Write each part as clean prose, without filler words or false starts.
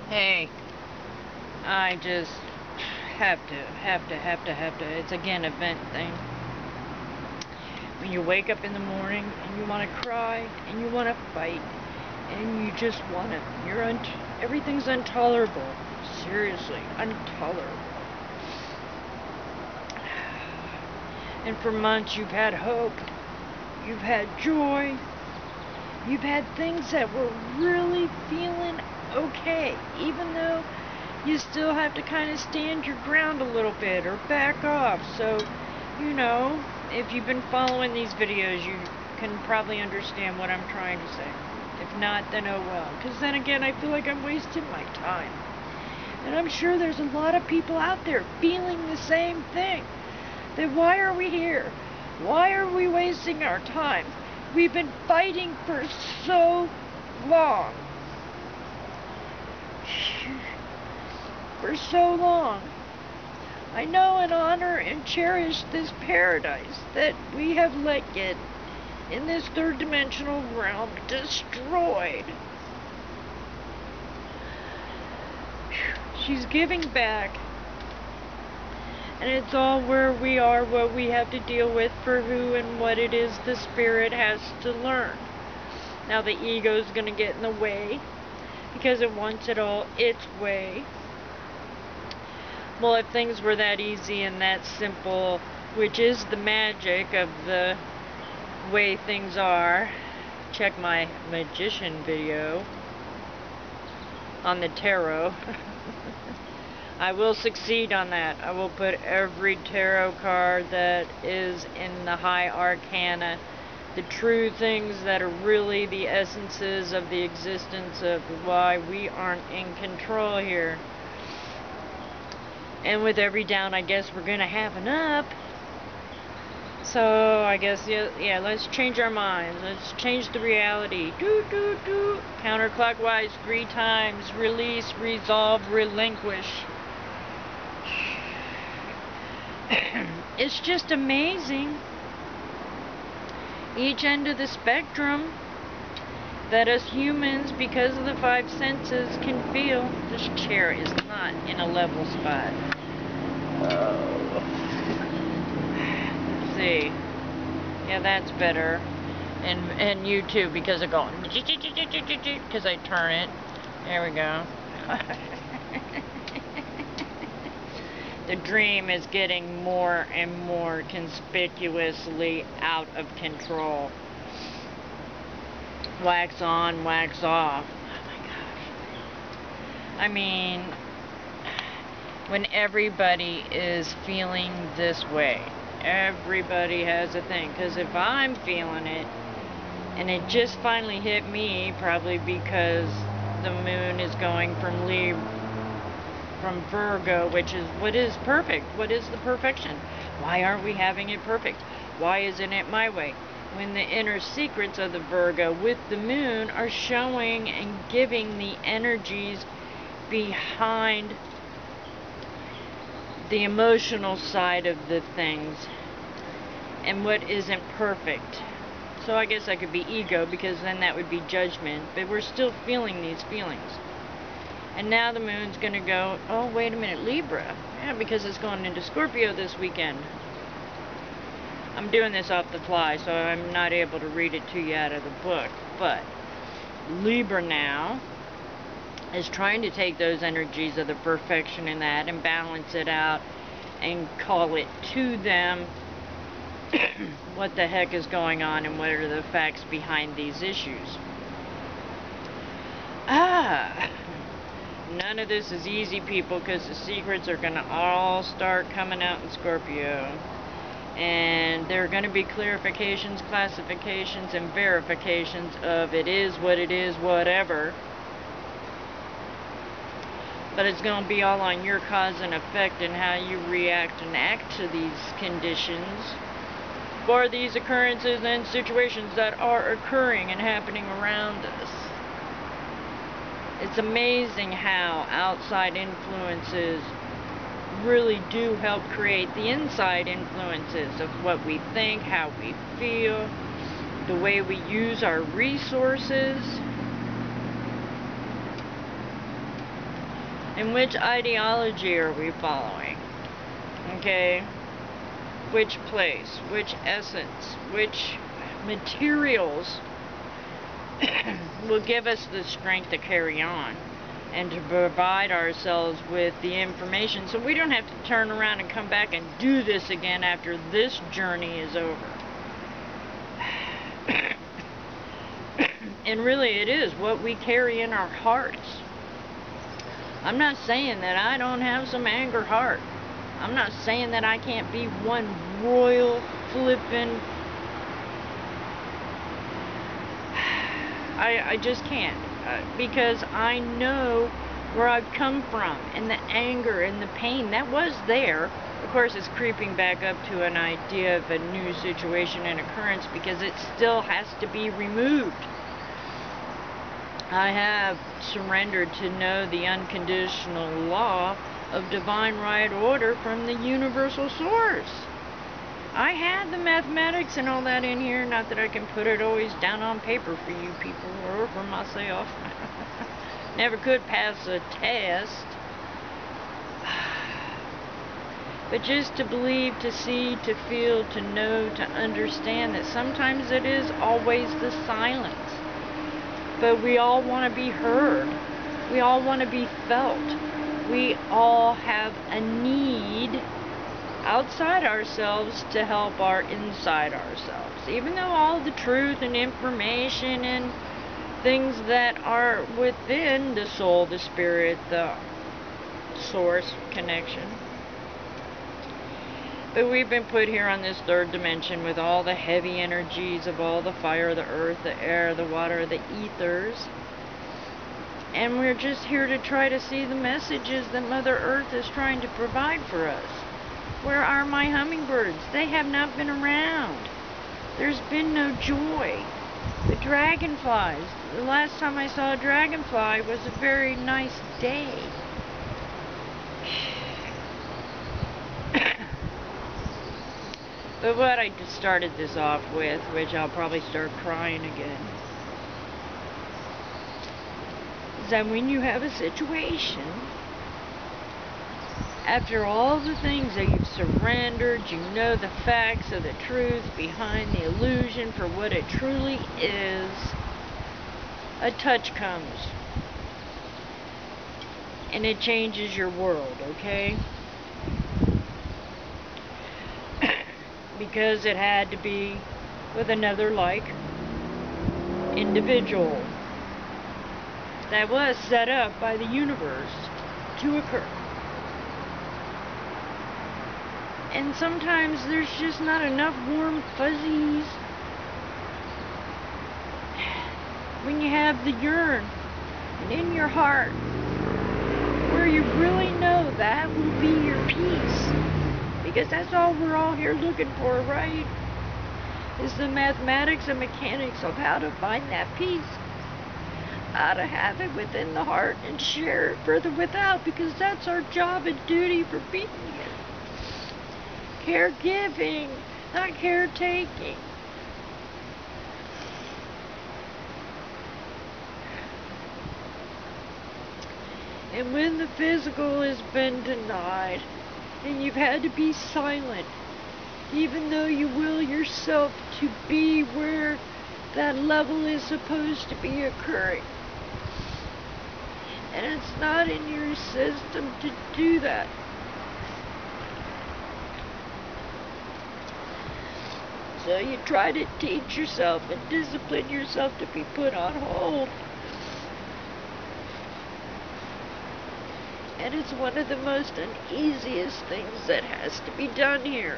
Hey, I just have to. It's again a vent thing. When you wake up in the morning and you want to cry and you want to fight and you just want to, everything's intolerable. Seriously, intolerable. And for months you've had hope, you've had joy, you've had things that were really feeling okay, even though you still have to kind of stand your ground a little bit or back off. So, if you've been following these videos, you can probably understand what I'm trying to say. If not, then oh well. Because then again, I feel like I'm wasting my time. And I'm sure there's a lot of people out there feeling the same thing. Then why are we here? Why are we wasting our time? We've been fighting for so long. For so long. I know and honor and cherish this paradise that we have let get in this third dimensional realm destroyed. She's giving back, and it's all where we are, what we have to deal with for who and what it is the spirit has to learn. Now the ego's gonna get in the way because it wants it all its way. Well, if things were that easy and that simple, which is the magic of the way things are, check my magician video on the tarot. I will succeed on that. I will put every tarot card that is in the high arcana, the true things that are really the essences of the existence of why we aren't in control here. And with every down, I guess we're gonna have an up. So I guess yeah. Let's change our minds. Let's change the reality. Counterclockwise 3 times. Release, resolve, relinquish. It's just amazing. Each end of the spectrum that us humans, because of the 5 senses, can feel. This chair is not in a level spot. Let's see. Yeah, that's better. And you too, because of going, because I turn it. There we go. The dream is getting more and more conspicuously out of control. Wax on, wax off. Oh my gosh. I mean, when everybody is feeling this way, everybody has a thing. Because if I'm feeling it, and it just finally hit me, probably because the moon is going from Virgo, which is what is perfect. What is the perfection? Why aren't we having it perfect? Why isn't it my way? When the inner secrets of the Virgo with the moon are showing and giving the energies behind the emotional side of the things and what isn't perfect. So I guess I could be ego, because then that would be judgment, but we're still feeling these feelings. And now the moon's gonna go, oh wait a minute, Libra. Yeah, because it's going into Scorpio this weekend. I'm doing this off the fly, so I'm not able to read it to you out of the book. But Libra now is trying to take those energies of the perfection in that and balance it out and call it to them what the heck is going on and what are the facts behind these issues. None of this is easy, people, because the secrets are going to all start coming out in Scorpio. And there are going to be clarifications, classifications, and verifications of it is what it is, whatever. But it's going to be all on your cause and effect and how you react and act to these conditions for these occurrences and situations that are occurring and happening around us. It's amazing how outside influences really do help create the inside influences of what we think, how we feel, the way we use our resources. And which ideology are we following? Okay? Which place, which essence, which materials will give us the strength to carry on and to provide ourselves with the information so we don't have to turn around and come back and do this again after this journey is over. And really it is what we carry in our hearts. I'm not saying that I don't have some anger heart. I'm not saying that I can't be one royal, flippin'. I just can't. Because I know where I've come from, and the anger and the pain that was there. Of course, it's creeping back up to an idea of a new situation and occurrence because it still has to be removed. I have surrendered to know the unconditional law of divine right order from the universal source. I had the mathematics and all that in here, not that I can put it always down on paper for you people or for myself. Never could pass a test. But just to believe, to see, to feel, to know, to understand that sometimes it is always the silence. But we all want to be heard. We all want to be felt. We all have a need outside ourselves to help our inside ourselves. Even though all the truth and information and things that are within the soul, the spirit, the source connection. But we've been put here on this third dimension with all the heavy energies of all the fire, the earth, the air, the water, the ethers. And we're just here to try to see the messages that Mother Earth is trying to provide for us. Where are my hummingbirds? They have not been around. There's been no joy. The dragonflies. The last time I saw a dragonfly was a very nice day. But what I just started this off with, which I'll probably start crying again, is that when you have a situation, after all the things that you've surrendered, you know the facts of the truth behind the illusion for what it truly is, a touch comes. And it changes your world, okay? Because it had to be with another like individual that was set up by the universe to occur. And sometimes there's just not enough warm fuzzies. When you have the yearn and in your heart, where you really know that will be your peace. Because that's all we're all here looking for, right? Is the mathematics and mechanics of how to find that peace. How to have it within the heart and share it further without, because that's our job and duty for being here. Caregiving, not caretaking. And when the physical has been denied, and you've had to be silent, even though you will yourself to be where that level is supposed to be occurring. And it's not in your system to do that. So you try to teach yourself and discipline yourself to be put on hold. And it's one of the most uneasiest things that has to be done here.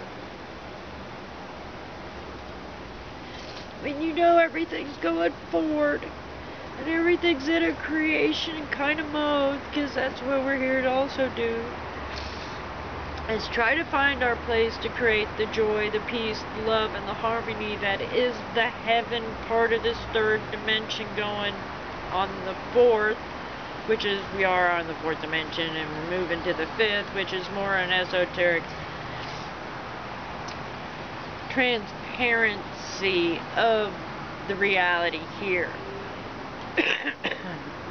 When you know everything's going forward, and everything's in a creation kind of mode, because that's what we're here to also do, is try to find our place to create the joy, the peace, the love, and the harmony that is the heaven part of this third dimension going on the fourth, which is we are on the fourth dimension, and we're moving to the fifth, which is more an esoteric transparency of the reality here.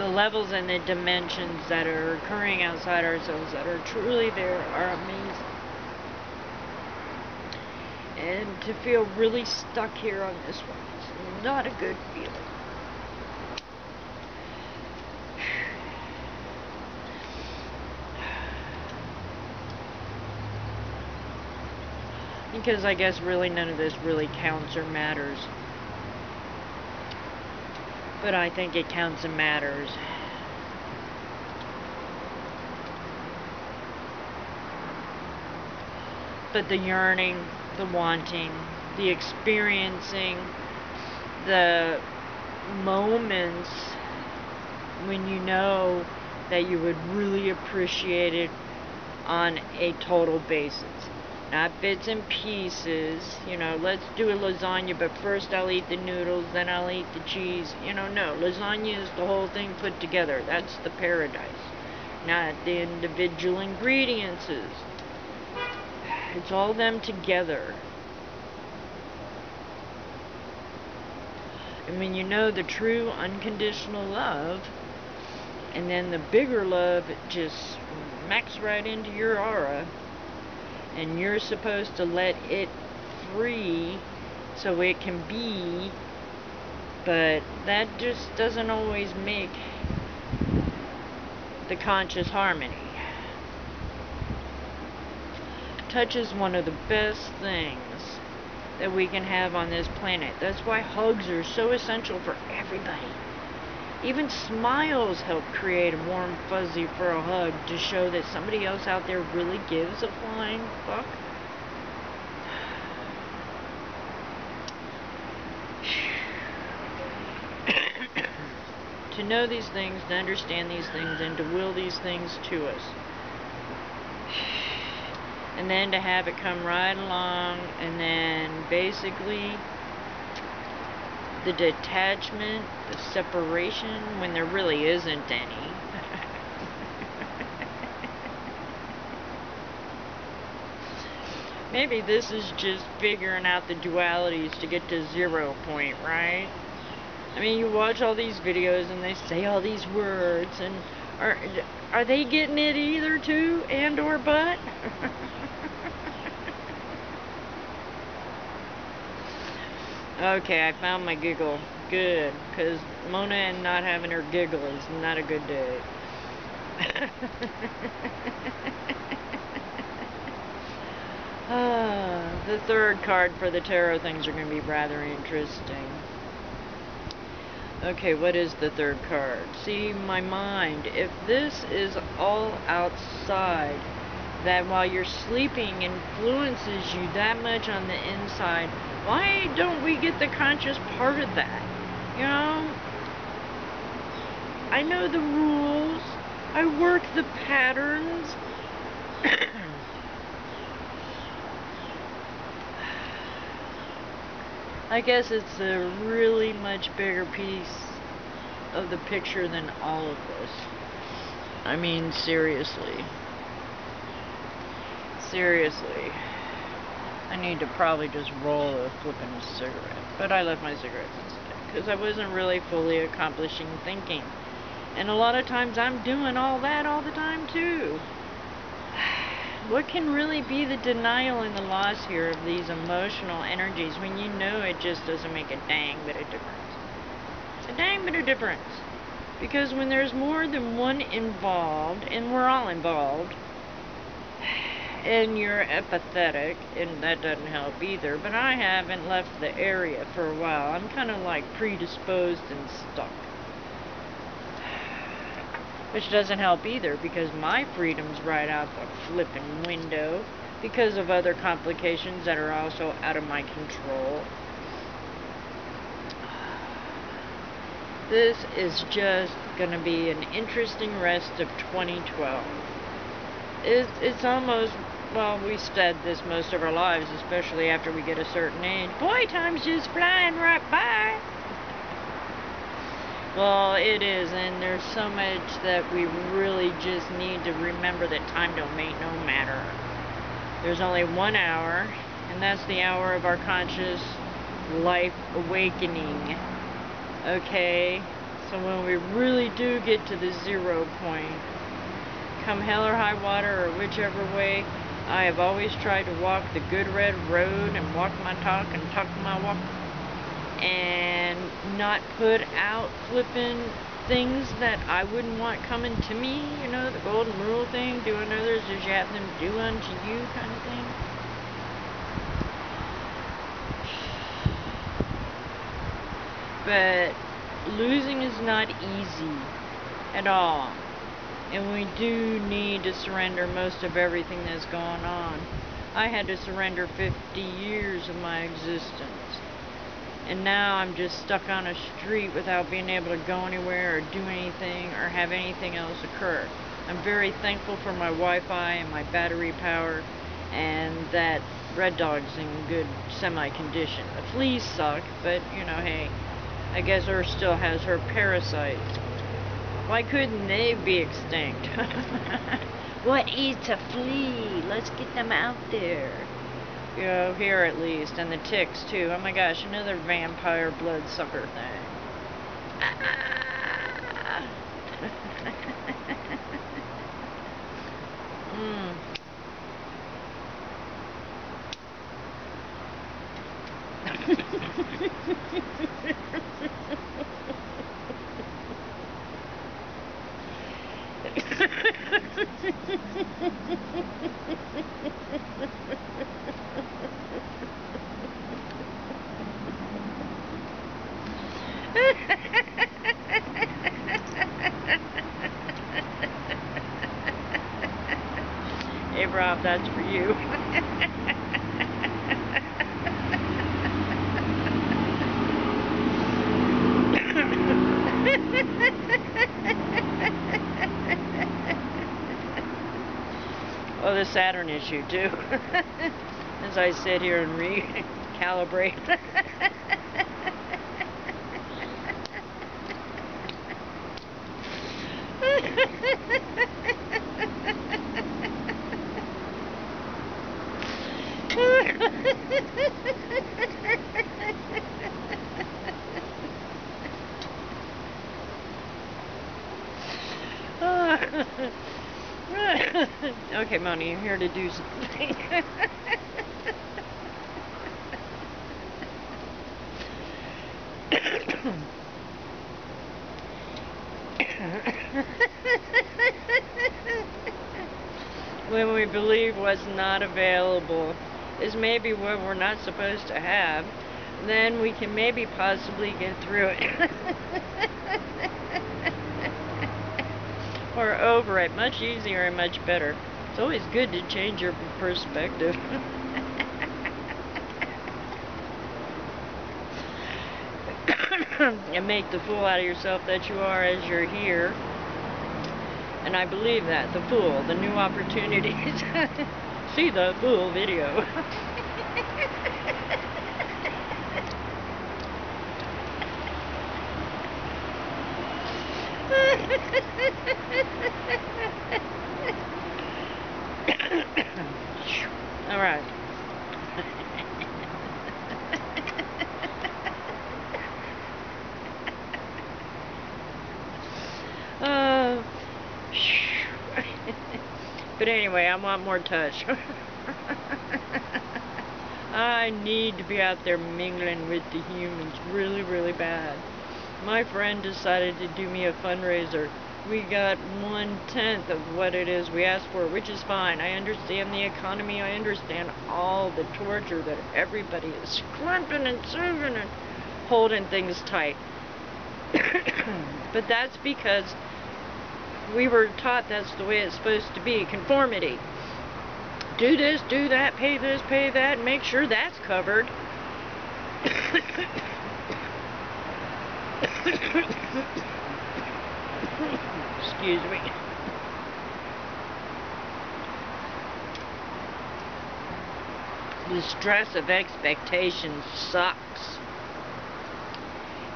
the levels and the dimensions that are occurring outside ourselves that are truly there are amazing. And to feel really stuck here on this one is not a good feeling. Because I guess really none of this really counts or matters. But I think it counts and matters. But the yearning, the wanting, the experiencing, the moments when you know that you would really appreciate it on a total basis. Not bits and pieces, you know, let's do a lasagna, but first I'll eat the noodles, then I'll eat the cheese. You know, no, lasagna is the whole thing put together. That's the paradise, not the individual ingredients. It's all them together. And when you know the true unconditional love, and then the bigger love just smacks right into your aura, and you're supposed to let it free so it can be, but that just doesn't always make the conscious harmony. Touch is one of the best things that we can have on this planet. That's why hugs are so essential for everybody. Even smiles help create a warm fuzzy for a hug to show that somebody else out there really gives a flying fuck. To know these things, to understand these things, and to will these things to us. And then to have it come right along, and then basically the detachment, the separation, when there really isn't any. Maybe this is just figuring out the dualities to get to 0 point, right? I mean, you watch all these videos and they say all these words, and are they getting it either too, and or but? Okay, I found my giggle. Good, because Mona and not having her giggle is not a good day. The third card for the tarot things are going to be rather interesting. Okay, what is the third card? See, my mind. If this is all outside, that while you're sleeping influences you that much on the inside, why don't we get the conscious part of that? You know? I know the rules. I work the patterns. I guess it's a really much bigger piece of the picture than all of this. I mean, seriously. Seriously. I need to probably just roll a flippin' cigarette. But I left my cigarettes instead, because I wasn't really fully accomplishing thinking. And a lot of times I'm doing all that all the time too. What can really be the denial and the loss here of these emotional energies when you know it just doesn't make a dang bit of difference? It's a dang bit of difference. Because when there's more than one involved, and we're all involved, and you're apathetic, and that doesn't help either, but I haven't left the area for a while. I'm kind of like predisposed and stuck. Which doesn't help either, because my freedom's right out the flippin' window because of other complications that are also out of my control. This is just going to be an interesting rest of 2012. It's almost, well, we said this most of our lives, especially after we get a certain age. Boy, time's just flying right by. Well, it is, and there's so much that we really just need to remember that time don't make no matter. There's only 1 hour, and that's the hour of our conscious life awakening. Okay? So when we really do get to the 0 point, come hell or high water or whichever way, I have always tried to walk the good red road and walk my talk and talk my walk and not put out flipping things that I wouldn't want coming to me, you know, the golden rule thing, do unto others as you have them do unto you kind of thing. But losing is not easy at all. And we do need to surrender most of everything that's going on. I had to surrender 50 years of my existence. And now I'm just stuck on a street without being able to go anywhere or do anything or have anything else occur. I'm very thankful for my Wi-Fi and my battery power and that Red Dog's in good semi-condition. The fleas suck, but you know, hey, I guess Earth still has her parasites. Why couldn't they be extinct? What eats a flea? Let's get them out there. You know, here at least. And the ticks, too. Oh my gosh, another vampire bloodsucker thing. Hey Rob, that's for you. Oh, the Saturn issue too. As I sit here and recalibrate. Okay, Moni, I'm here to do something. When we believe what's not available is maybe what we're not supposed to have, then we can maybe possibly get through it. Or over it much easier and much better. It's always good to change your perspective. And make the fool out of yourself that you are as you're here. And I believe that, the fool, the new opportunities. See the fool video. All right. But anyway, I want more touch. I need to be out there mingling with the humans really, really bad. My friend decided to do me a fundraiser. We got 1/10 of what it is we asked for, which is fine. I understand the economy. I understand all the torture that everybody is scrimping and saving and holding things tight. But that's because we were taught that's the way it's supposed to be. Conformity. Do this, do that, pay this, pay that, and make sure that's covered. Excuse me. The stress of expectation sucks.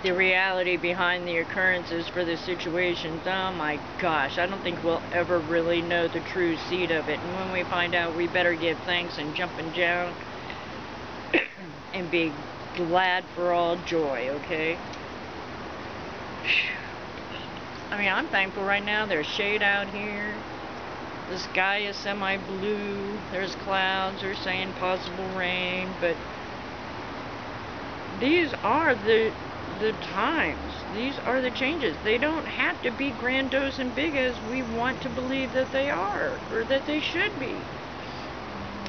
The reality behind the occurrences for the situations, oh my gosh, I don't think we'll ever really know the true seed of it. And when we find out, we better give thanks and jumping down and be glad for all joy, okay? I mean, I'm thankful right now. There's shade out here. The sky is semi-blue. There's clouds. They're saying possible rain, but these are the times. These are the changes. They don't have to be grandiose and big as we want to believe that they are, or that they should be.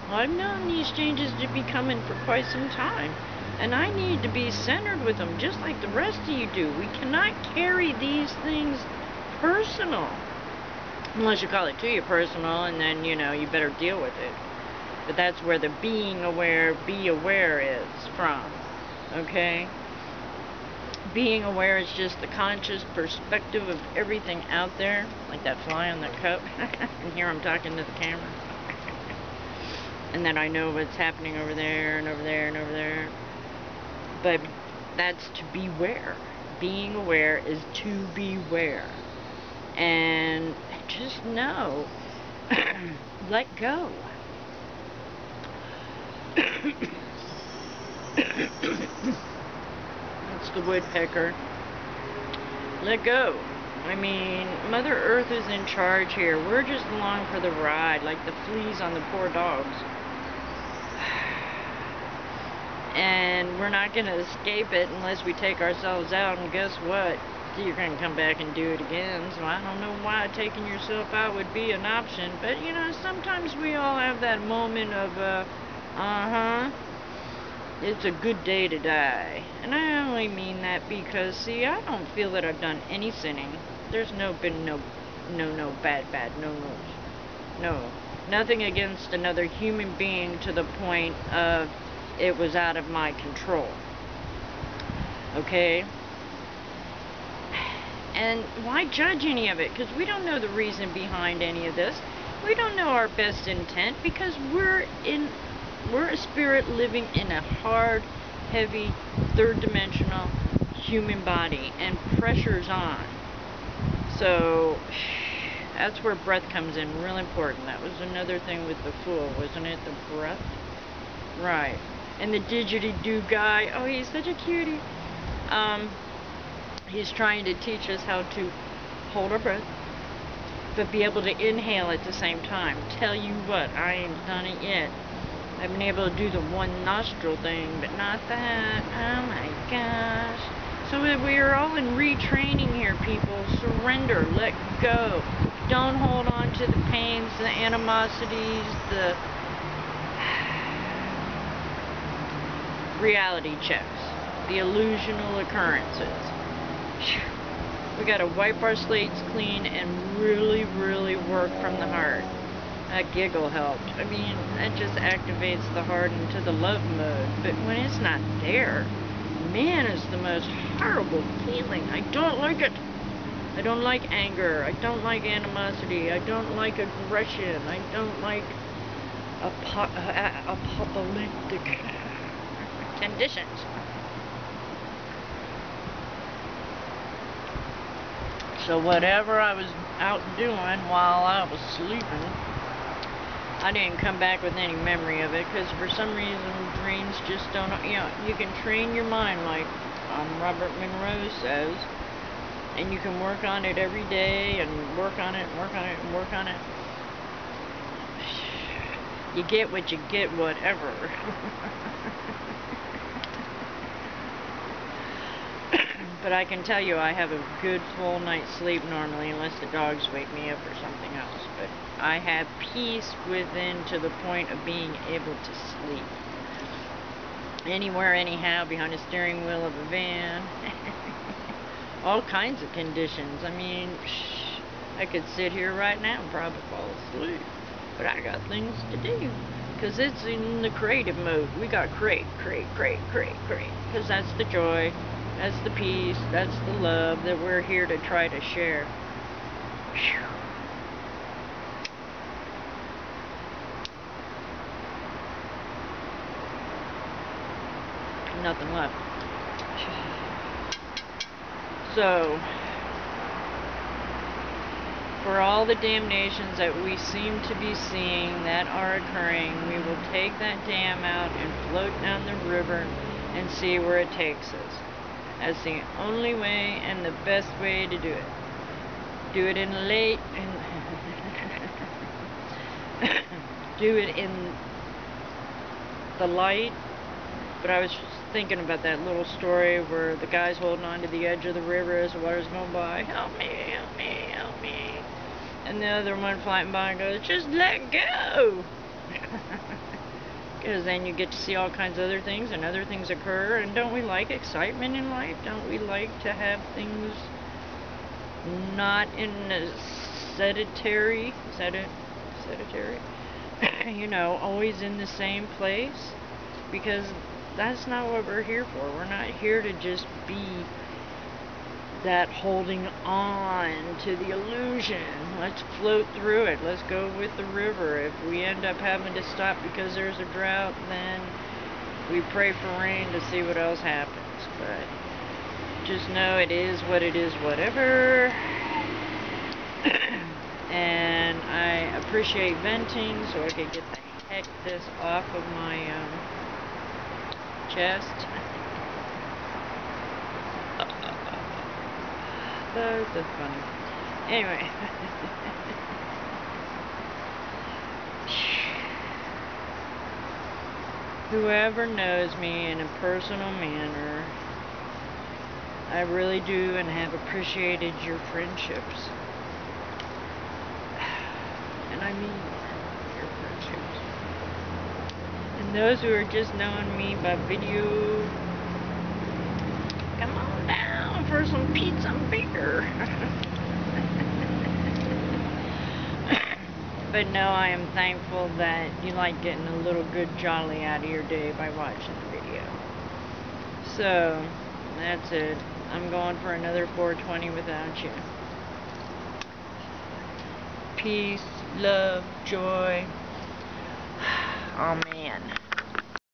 I've known these changes to be coming for quite some time, and I need to be centered with them, just like the rest of you do. We cannot carry these things personal, unless you call it to you personal, and then, you know, you better deal with it. But that's where the being aware, be aware is from, okay? Being aware is just the conscious perspective of everything out there, like that fly on the cup. And here I'm talking to the camera. And then I know what's happening over there and over there and over there. But that's to beware. Being aware is to beware. And just know, let go. That's the woodpecker. Let go. I mean, Mother Earth is in charge here. We're just along for the ride, like the fleas on the poor dogs. And we're not going to escape it unless we take ourselves out. And guess what? You're going to come back and do it again. So I don't know why taking yourself out would be an option. But, you know, sometimes we all have that moment of, it's a good day to die. And I only mean that because, see, I don't feel that I've done any sinning. There's been no bad, no. Nothing against another human being to the point of it was out of my control. Okay? And why judge any of it? Because we don't know the reason behind any of this. We don't know our best intent because we're a spirit living in a hard, heavy, third-dimensional human body, and pressure's on. So that's where breath comes in, real important. That was another thing with the Fool, wasn't it? The breath? Right. And the didgeridoo guy, oh, he's such a cutie. He's trying to teach us how to hold our breath, but be able to inhale at the same time. Tell you what, I ain't done it yet. I've been able to do the one nostril thing, but not that. Oh my gosh. So we are all in retraining here, people. Surrender, let go. Don't hold on to the pains, the animosities, the reality checks, the illusional occurrences. We gotta wipe our slates clean and really, really work from the heart. That giggle helped. I mean, that just activates the heart into the love mode. But when it's not there, man, it's the most horrible feeling. I don't like it. I don't like anger. I don't like animosity. I don't like aggression. I don't like apocalyptic conditions. So whatever I was out doing while I was sleeping, I didn't come back with any memory of it, because for some reason dreams just don't, you know, you can train your mind like Robert Monroe says, and you can work on it every day and work on it and work on it and work on it. You get what you get, whatever. But I can tell you I have a good full night's sleep normally, unless the dogs wake me up or something else. But I have peace within to the point of being able to sleep. Anywhere, anyhow, behind the steering wheel of a van. All kinds of conditions. I mean, I could sit here right now and probably fall asleep. But I got things to do. Because it's in the creative mode. We got create. Because that's the joy. That's the peace, that's the love that we're here to try to share. Whew. Nothing left. So, for all the damnations that we seem to be seeing that are occurring, we will take that dam out and float down the river and see where it takes us. That's the only way and the best way to do it. do it in late and do it in the light. But I was just thinking about that little story where the guy's holding on to the edge of the river as the water's going by. Help me, help me, help me. And the other one flying by and goes, just let go. Because then you get to see all kinds of other things, and other things occur. And don't we like excitement in life? Don't we like to have things not in a sedentary, is that it? Sedentary? You know, always in the same place? Because that's not what we're here for. We're not here to just be that holding on to the illusion. Let's float through it. Let's go with the river. If we end up having to stop because there's a drought, then we pray for rain to see what else happens. But just know it is what it is, whatever. And I appreciate venting so I can get the heck this off of my chest. That's so funny. Anyway. Whoever knows me in a personal manner, I really do and have appreciated your friendships. And I mean your friendships. And those who are just knowing me by video, come on down for some pizza and beer. But no, I am thankful that you like getting a little good jolly out of your day by watching the video. So, that's it. I'm going for another 420 without you. Peace, love, joy. Oh man.